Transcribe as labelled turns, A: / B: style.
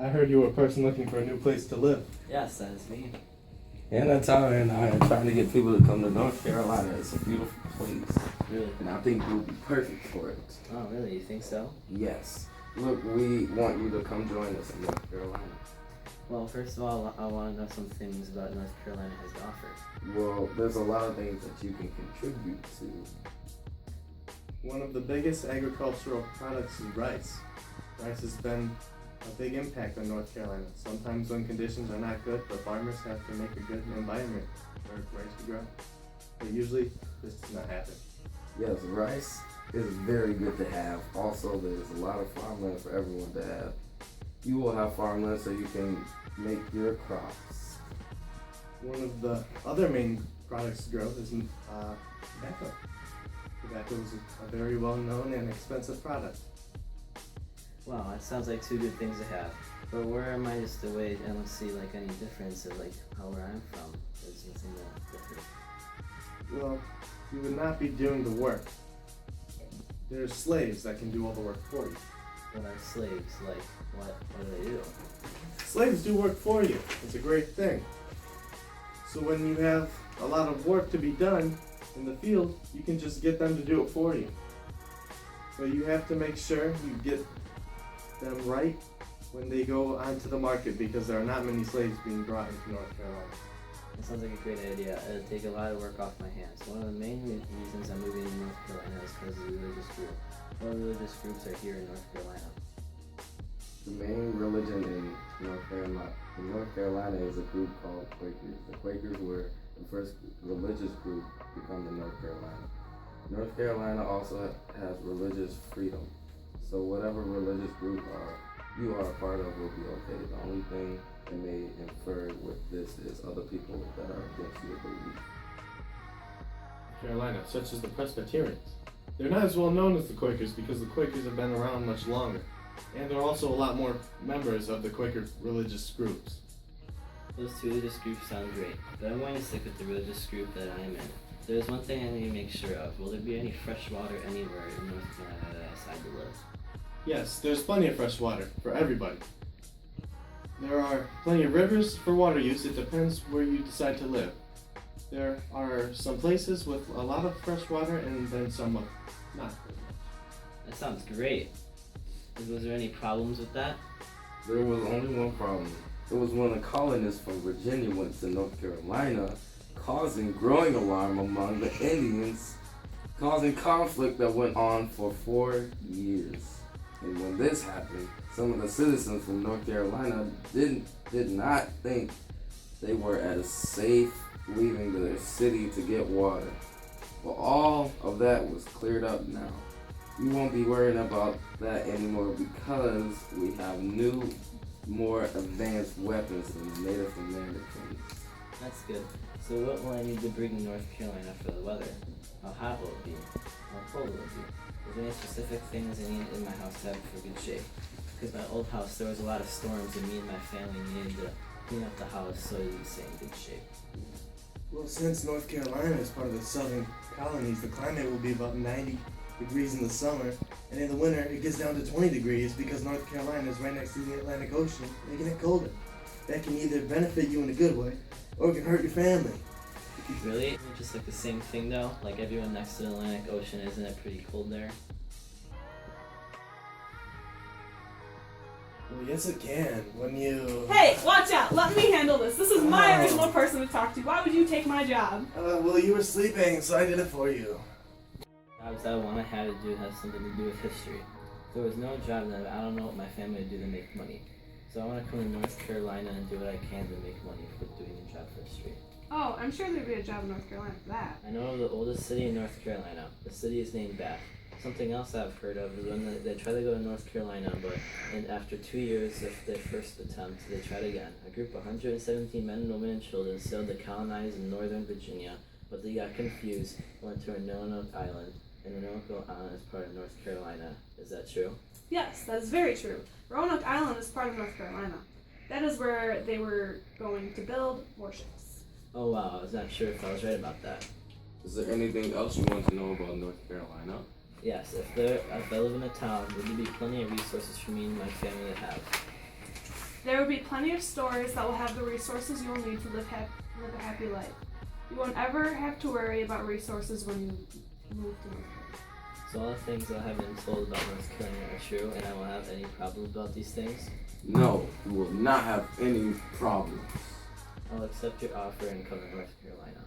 A: I heard you were a person looking for a new place to live.
B: Yes, that is me.
C: Anna, Tyler, and I are trying to get people to come to North Carolina. It's a beautiful place.
B: Really?
C: And I think you'll be perfect for it.
B: Oh, really? You think so?
C: Yes. Look, we want you to come join us in North Carolina.
B: Well, first of all, I want to know some things about North Carolina has to offer.
C: Well, there's a lot of things that you can contribute to.
A: One of the biggest agricultural products is rice. Rice has been a big impact on North Carolina. Sometimes when conditions are not good, the farmers have to make a good environment for rice to grow. But usually, this does not happen.
C: Yes, rice is very good to have. Also, there's a lot of farmland for everyone to have. You will have farmland so you can make your crops.
A: One of the other main products to grow is tobacco. Tobacco is a very well-known and expensive product.
B: Wow, that sounds like two good things to have. But where am I just away? I don't see like any difference of like where I'm from. There's nothing different.
A: Well, you would not be doing the work. There's slaves that can do all the work for you.
B: What are slaves like? What do they do?
A: Slaves do work for you. It's a great thing. So when you have a lot of work to be done in the field, you can just get them to do it for you. But you have to make sure you get them right when they go onto the market, because there are not many slaves being brought into North Carolina.
B: That sounds like a great idea. It'll take a lot of work off my hands. One of the main reasons I'm moving to North Carolina is because of the religious group. What religious groups are here in North Carolina?
C: The main religion in North Carolina is a group called Quakers. The Quakers were the first religious group to come to North Carolina. North Carolina also has religious freedom. So whatever religious group you are a part of will be okay. The only thing that may infer with this is other people that are against your belief.
A: Carolina, such as the Presbyterians. They're not as well known as the Quakers because the Quakers have been around much longer. And there are also a lot more members of the Quaker religious groups.
B: Those two religious groups sound great, but I'm going to stick with the religious group that I'm in. There's one thing I need to make sure of. Will there be any fresh water anywhere in North Carolina that I decide to live?
A: Yes, there's plenty of fresh water for everybody. There are plenty of rivers for water use. It depends where you decide to live. There are some places with a lot of fresh water and then some with not very much.
B: That sounds great. Was there any problems with that?
C: There was only one problem. It was when a colonist from Virginia went to North Carolina, causing growing alarm among the Indians, causing conflict that went on for 4 years. And when this happened, some of the citizens from North Carolina did not think they were at a safe leaving their city to get water. Well, all of that was cleared up now. You won't be worrying about that anymore because we have new, more advanced weapons than Native Americans.
B: That's good. So what will I need to bring to North Carolina for the weather? How hot will it be? How cold will it be? Are there any specific things I need in my house to have for good shape? Because my old house, there was a lot of storms and me and my family needed to clean up the house so it would stay in good shape.
A: Well, since North Carolina is part of the southern colonies, the climate will be about 90 degrees in the summer, and in the winter it gets down to 20 degrees because North Carolina is right next to the Atlantic Ocean, making it colder. That can either benefit you in a good way, or it can hurt your family.
B: Really? Just like the same thing though? Like everyone next to the Atlantic Ocean, isn't it pretty cold there?
A: Well, yes it can, when you...
D: Hey, watch out! Let me handle this. This is my original person to talk to. Why would you take my job?
A: well, you were sleeping, so I did it for you.
B: Jobs that one I had to do has something to do with history. There was no job that I don't know what my family would do to make money. So I want to come to North Carolina and do what I can to make money for doing a job for history.
D: Oh, I'm sure there'd be a job in North Carolina for that.
B: I know of the oldest city in North Carolina. The city is named Bath. Something else I've heard of is when they try to go to North Carolina, and after 2 years of their first attempt, they tried again. A group of 117 men, women, and children sailed to colonize in northern Virginia, but they got confused and went to Roanoke Island, and Roanoke Island is part of North Carolina. Is that true?
D: Yes, that is very true. Roanoke Island is part of North Carolina. That is where they were going to build warships.
B: Oh wow, I was not sure if I was right about that.
C: Is there anything else you want to know about North Carolina?
B: Yes, if I live in a town, would there be plenty of resources for me and my family to have?
D: There will be plenty of stores that will have the resources you will need to live a happy life. You won't ever have to worry about resources when you move to North Carolina.
B: So all the things that I have been told about North Carolina are true, and I won't have any problems about these things.
C: No, you will not have any problems.
B: I'll accept your offer and come to North Carolina.